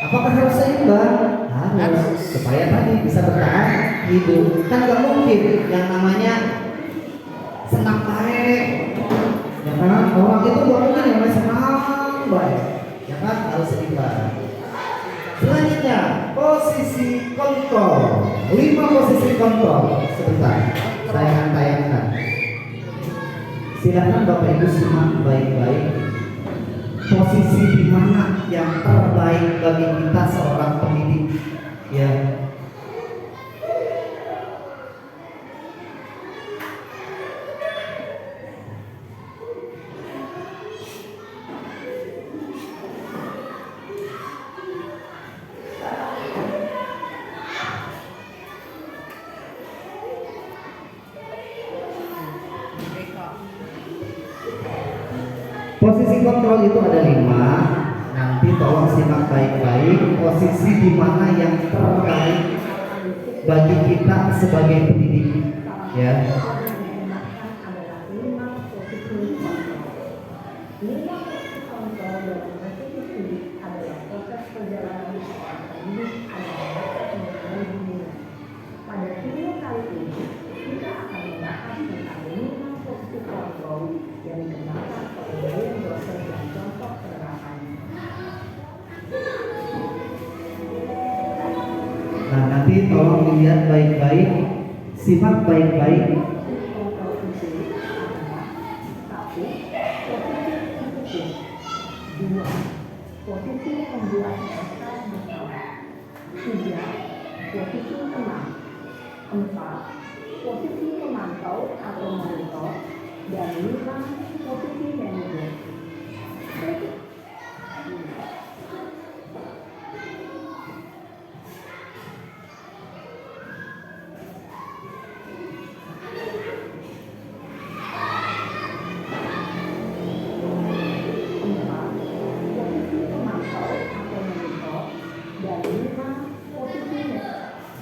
Apakah harus seimbang? Harus, supaya tadi bisa bertahan hidup. Kan nggak mungkin yang namanya senang baik, ya kan? Orang itu bukan yang namanya senang baik, ya kan? Harus seimbang. Selanjutnya posisi kontrol. 5 posisi kontrol. Sebentar, saya akan tayangkan. Silakan Bapak Ibu simak baik-baik. Posisi di mana yang terbaik bagi kita seorang pendidik, ya. Posisi kontrol itu ada 5. Nanti tolong simak baik-baik. Posisi di mana yang terbaik bagi kita sebagai pendidik, ya. Nah, nanti tolong dilihat baik-baik, simak baik-baik. Posisi membuat masalah. 3. Posisi tenang. 4. Posisi pemantau atau monitor. Dan 5. Posisi manajer.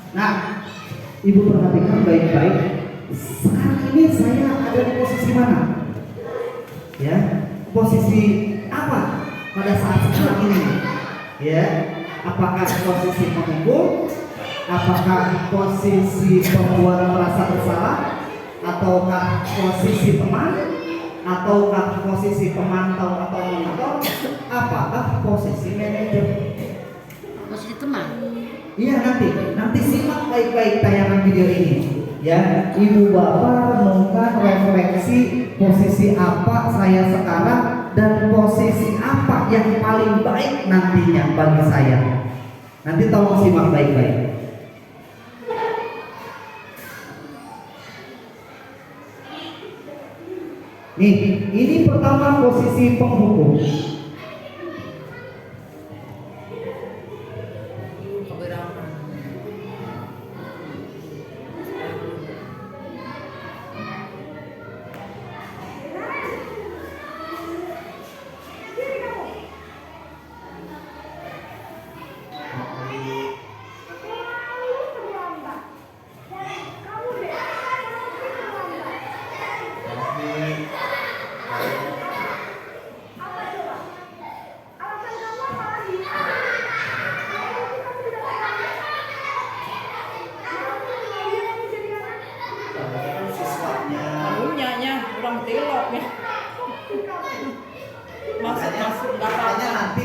Nah, Ibu perhatikan baik-baik. Sekarang ini saya ada di posisi mana? Ya, posisi apa pada saat sekarang ini? Ya, apakah posisi penghukum? Apakah posisi pembuat merasa bersalah? Ataukah posisi teman? Ataukah posisi pemantau atau monitor? Apakah posisi manajer? Posisi teman. Iya, nanti simak baik-baik tayangan video ini. Ya, Ibu Bapak renungkan refleksi posisi apa saya sekarang dan posisi apa yang paling baik nantinya bagi saya. Nanti tolong simak baik-baik. Nih, ini pertama posisi penghukum.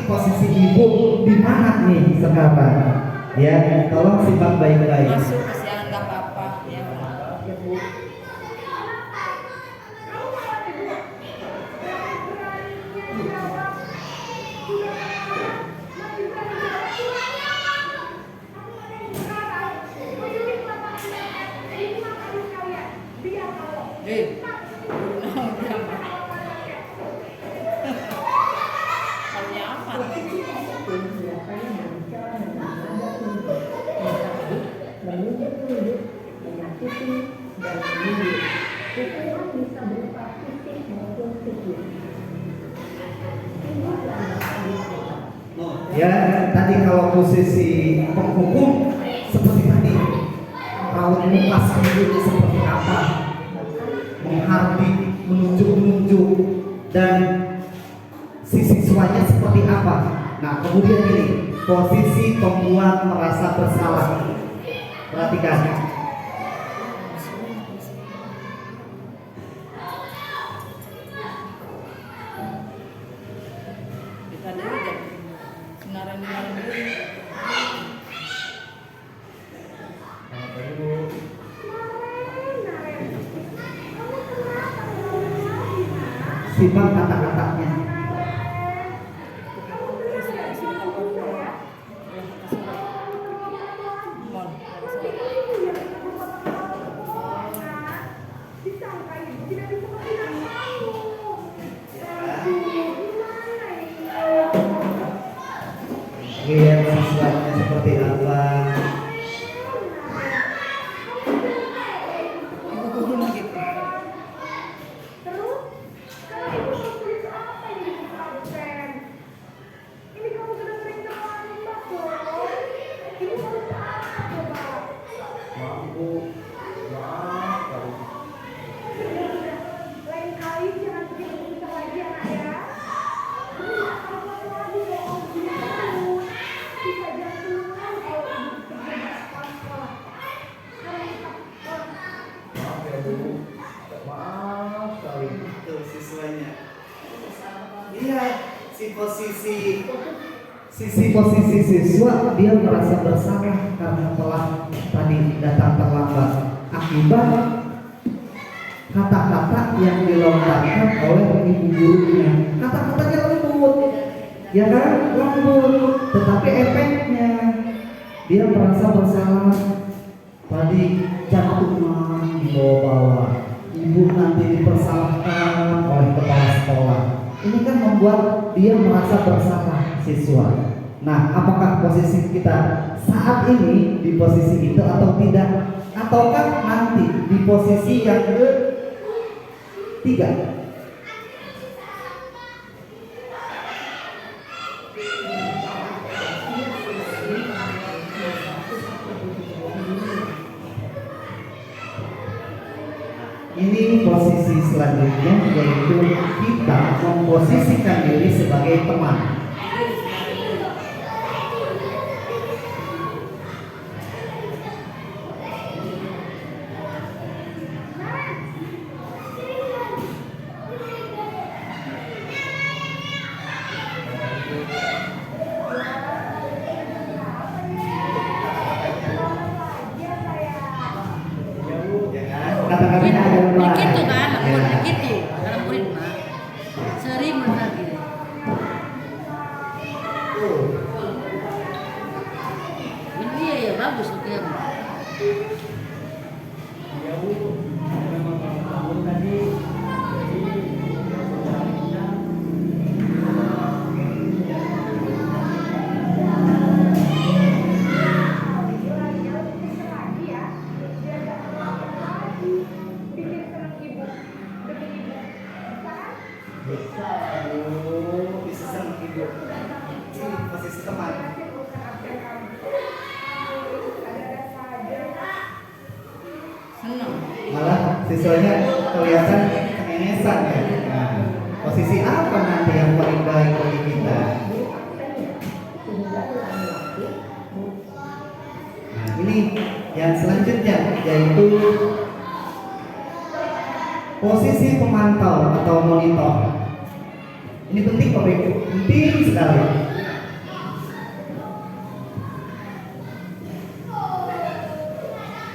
Posisi ibu di mana nih sekarang? Ya, tolong simak baik-baik. Masuk kesiangan nggak apa-apa ya. Ya, tadi kalau posisi penghukum seperti tadi, raut muka sendiri seperti apa, menghardik, menunjuk-nunjuk, dan si siswanya seperti apa. Nah, kemudian ini posisi pembuat merasa bersalah. Perhatikan. Kita dulu senaran dulu. simak kata-katanya. Lihat siswanya seperti apa. Tuh siswanya. Lihat posisi siswa, dia merasa bersalah karena telah tadi datang terlambat akibat kata-kata yang dilontarkan oleh ibu gurunya. Kata-katanya lembut, ya kan, lembut, tetapi efeknya dia merasa bersalah. Tadi jantungan dibawa-bawa, ibu nanti dipersalahkan oleh kepala sekolah. Ini kan membuat dia merasa bersalah siswa. Nah, apakah posisi kita saat ini di posisi itu atau tidak? Ataukah nanti di posisi yang ketiga? Ini posisi selanjutnya, yaitu kita memposisikan diri sebagai teman. Kata-katanya ada Begitu kan, lembut begitu. Dalam murid mah sering benar gitu. Ini dia ya bagus dia. Bisa sama ibu. Ini posisi teman. Senang. Malah siswanya kelihatan kengesan ya. Nah, posisi apa nanti yang paling baik bagi kita? Nah, ini yang selanjutnya, yaitu posisi pemantau atau monitor. Ini penting Bapak Ibu, penting sekali.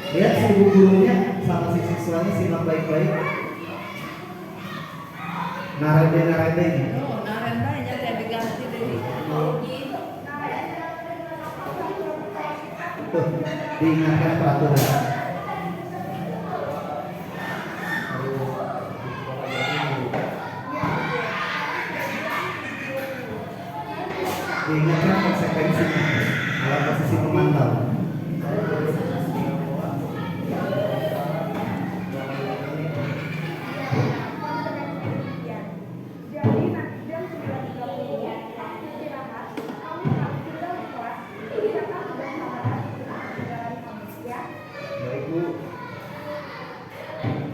Lihat si ibu gurunya sama si siswanya simak baik-baik. Narede ini. Oh, narendanya dia diganti dari Tuh, diingatkan peraturan. Diingatkan konsekuensinya dalam posisi pemantau.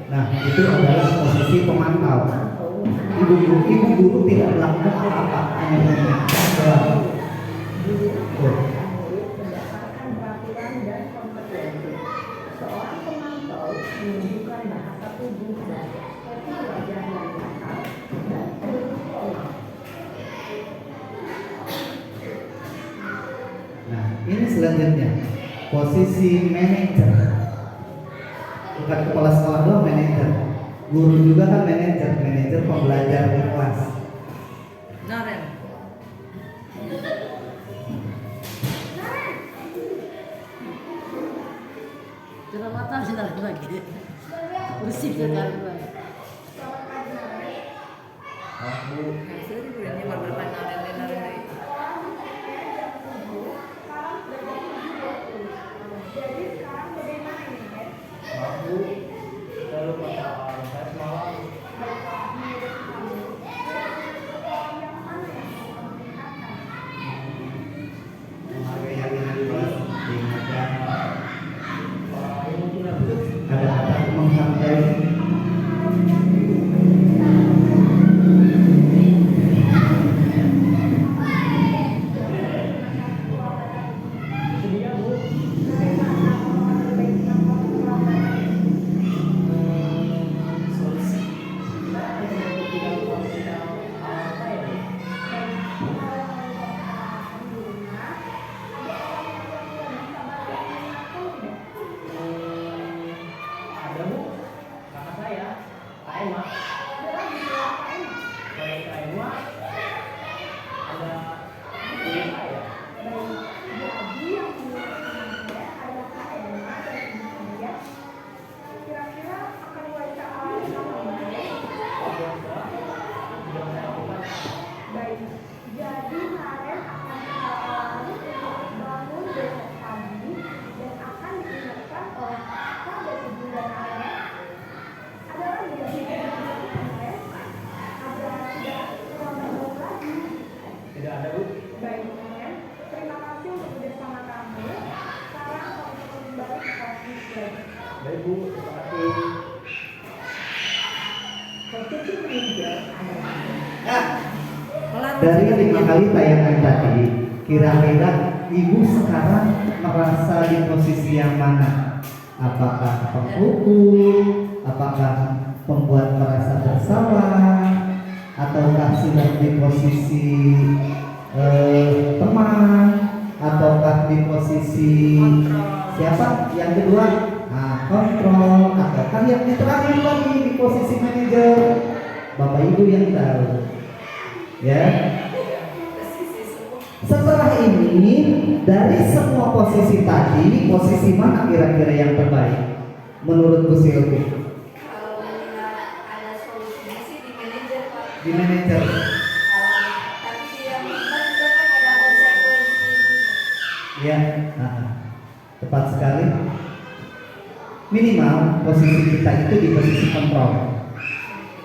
Nah, itu adalah posisi pemantau. Ibu guru tidak melakukan apa-apa, hanya mengingatkan bahwa berdasarkan peraturan dan kompetensi. Seorang pemantau menunjukkan bahasa tubuh dan ekspresi wajah yang nyata dan seluruh formal. Nah, ini selanjutnya posisi manajer. Bukan kepala sekolah doang, manajer. Guru juga kan manajer pembelajar di kelas. Naren. Jangan mata sudah lagi. Bersih sekarang lagi. Sering berani berdepan naren. Jadi sekarang bagaimana ini, Ben? Ada kata menghargai. Kira-kira akan wanita awal apa? Baik, jadi Naren akan diawali untuk bangun besok pagi dan akan diingatkan oleh kakak dan ibunda Naren. Ada lagi yang diingatkan Naren? Ada tidak kurang bangun lagi? Tidak ada, Bu. Baik, Naren. Terima kasih untuk kerjasama kamu. Sekarang kamu kembali ke kelas display. Baik, Bu. Terima kasih. Posisi manajer adalah Dari 5 kali tayangan tadi, kira-kira ibu sekarang merasa di posisi yang mana? Apakah penghukum? Apakah pembuat merasa bersalah? Ataukah sudah di posisi teman? Ataukah di posisi siapa? Yang kedua, kontrol. Ataukah yang terakhir lagi di posisi manajer? Bapak Ibu yang tahu. Ya. Setelah ini, dari semua posisi tadi, posisi mana kira-kira yang terbaik menurut Bu Silvi? Kalau melihat ada solusinya sih di manajer, Pak. Di manajer. Tapi yang kita juga kan ada konsekuensi. Ya, tepat sekali. Minimal posisi kita itu di posisi kontrol.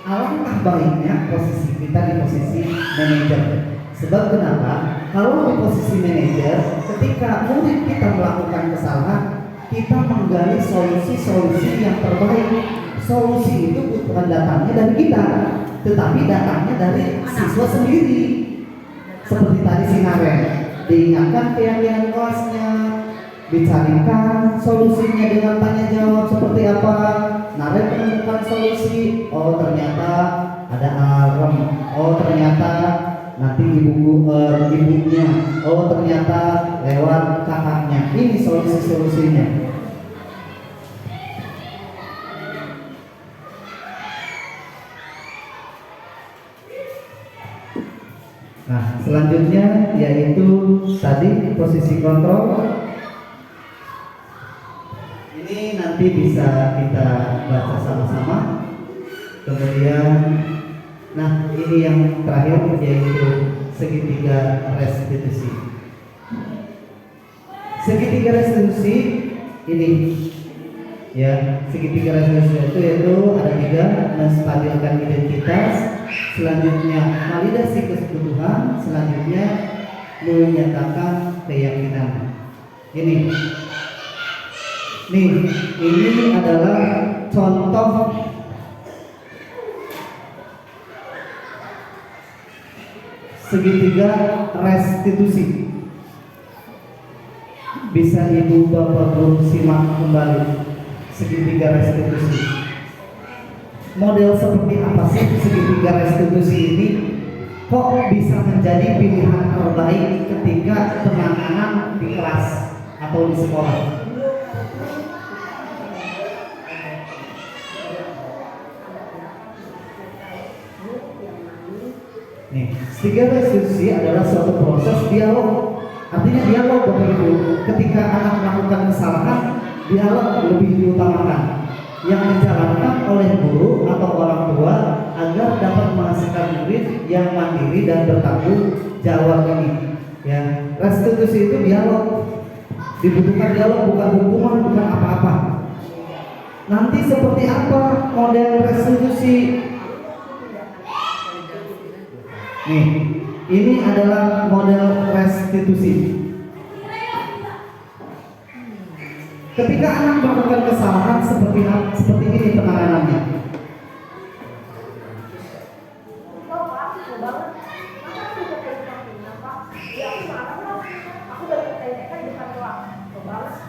Alangkah baiknya posisi kita di posisi manajer. Sebab kenapa? Kalau di posisi manajer, ketika murid kita melakukan kesalahan, kita menggali solusi-solusi yang terbaik. Solusi itu bukan datangnya dari kita, tetapi datangnya dari siswa sendiri. Seperti tadi si Naren, diingatkan keyakinan kelasnya, dicarikan solusinya dengan tanya jawab seperti apa. Naren menemukan solusi, oh ternyata ada alarm, oh ternyata nanti ibunya, oh ternyata lewat kakaknya. Ini solusi-solusinya. Nah, selanjutnya yaitu tadi posisi kontrol. Ini nanti bisa kita baca sama-sama. Kemudian, nah ini yang terakhir yaitu segitiga restitusi. Segitiga restitusi ini, ya segitiga restitusi itu yaitu ada 3: menstabilkan identitas, selanjutnya validasi kebutuhan, selanjutnya menyatakan keyakinan. Ini adalah contoh segitiga restitusi. Bisa ibu bapak guru simak kembali segitiga restitusi. Model seperti apa sih segitiga restitusi ini? Kok bisa menjadi pilihan terbaik ketika penanganan di kelas atau di sekolah? Nih, tiga restitusi adalah suatu proses dialog. Artinya dialog Bapak Ibu. Ketika anak melakukan kesalahan, dialog lebih diutamakan. Yang dijalankan oleh guru atau orang tua agar dapat menghasilkan murid yang mandiri dan bertanggung jawab ini. Ya, restitusi itu dialog. Dibutuhkan dialog, bukan hukuman, bukan apa-apa. Nanti seperti apa model restitusi? Nih, ini adalah model restitusi. Ketika anak melakukan kesalahan seperti ini penanganannya. Oh, Pak, aku banget. Masa aku bisa kayak gitu, Pak? Ya, aku marah loh. Aku baru TK di depan kelas. Oh, banget.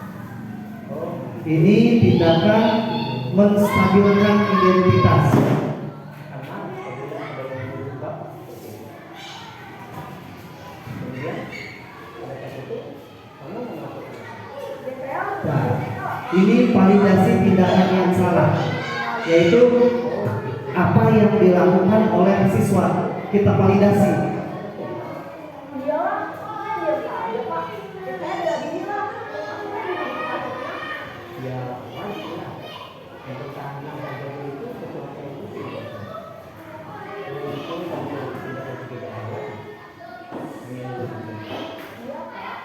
Ini tindakan menstabilkan identitas. Karena apabila ada yang berubah, kemudian pada saat itu kamu memasukkan. Nah, ini validasi tindakan yang salah, yaitu apa yang dilakukan oleh siswa. Kita validasi. Iyalah, biasa aja, Pak. Ya, saya udah gini lah. Aku kan juga masuknya. Ya, wajar. Yang pertahanan saja itu sesuatu yang khusus. Itu tidak ada. Ini yang lebih penting. Iya, Pak.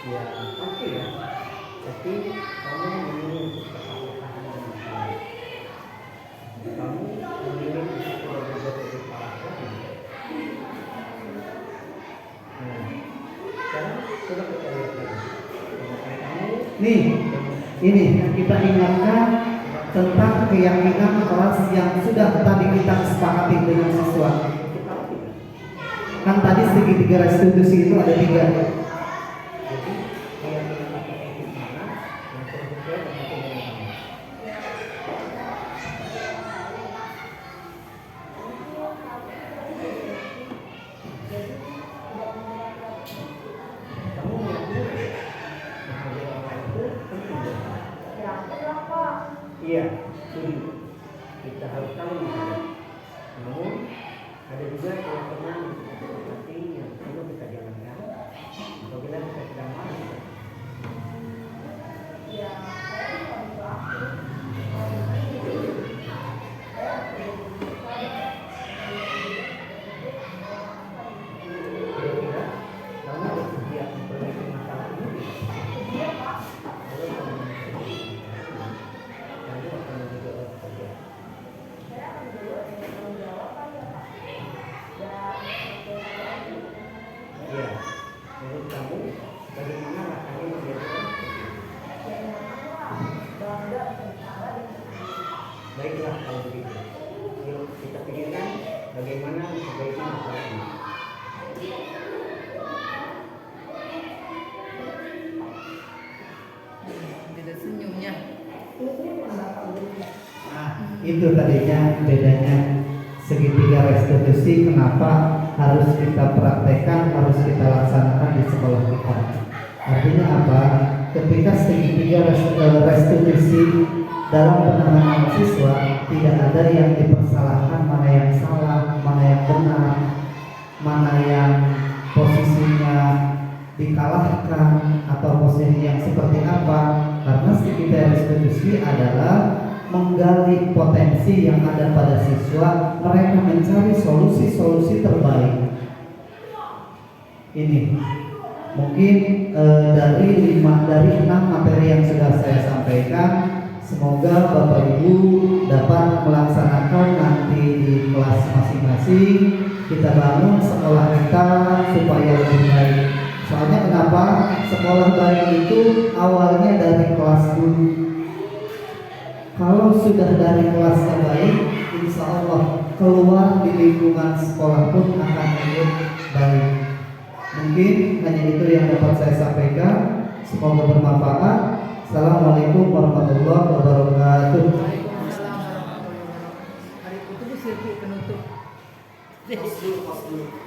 Ya, oke ya. Tapi kamu memilih pertahanan yang baik. Kamu memilih untuk berbuat lebih parah lagi. Nah, sekarang coba kita lihat lagi. Kamu Nih, ini kita ingatkan tentang keyakinan kelas yang sudah tadi kita sepakati dengan siswa. Kan tadi segitiga restitusi itu ada 3. jadi keyakinan apa etis mana yang sesuai dengan keinginan kamu. Kamu meyakini bahwa orang itu penting buat kamu. Yakin lah, Pak. Iya, setuju. Kita harus tahu itu. Namun ada juga keyakinan seperti yang perlu kita jalankan apabila kita sedang marah. Ya, saya bisa dijelasin. Kira-kira kamu bersedia memperbaiki masalah ini? Iya, Pak. Kalau kamu nanti akan menjadi orang kerja. Saya akan dulu tanggung jawab kan ya, Pak. Dan Iya. Menurut kamu bagaimana rasanya menjadi orang kerja? ya nyaman lah. Bangga sengsara dan Baiklah kalau begitu. Yuk kita pikirkan bagaimana memperbaiki masalah ini. Beda senyumnya. Nah, itu tadinya bedanya segitiga restitusi. Kenapa harus kita praktekkan, harus kita laksanakan di sekolah kita? Artinya apa? Ketika segitiga restitusi dalam penanganan siswa, tidak ada yang dipersalahkan, mana yang salah, mana yang benar, mana yang posisinya dikalahkan atau posisi yang seperti apa. Karena segitiga restitusi adalah menggali potensi yang ada pada siswa, mereka mencari solusi-solusi terbaik. Ini mungkin dari 6 materi yang sudah saya sampaikan, semoga Bapak Ibu dapat melaksanakan nanti di kelas masing-masing. Kita bangun sekolah kita supaya lebih baik. Soalnya kenapa? Sekolah baik itu awalnya dari kelas dulu. Kalau sudah dari kelasnya baik, insya Allah keluar di lingkungan sekolah pun akan ikut baik. Mungkin hanya itu yang dapat saya sampaikan. Semoga bermanfaat. Assalamualaikum warahmatullahi wabarakatuh. Waalaikumsalam warahmatullahi wabarakatuh. Hari itu sirkuit penutup. Pos dulu.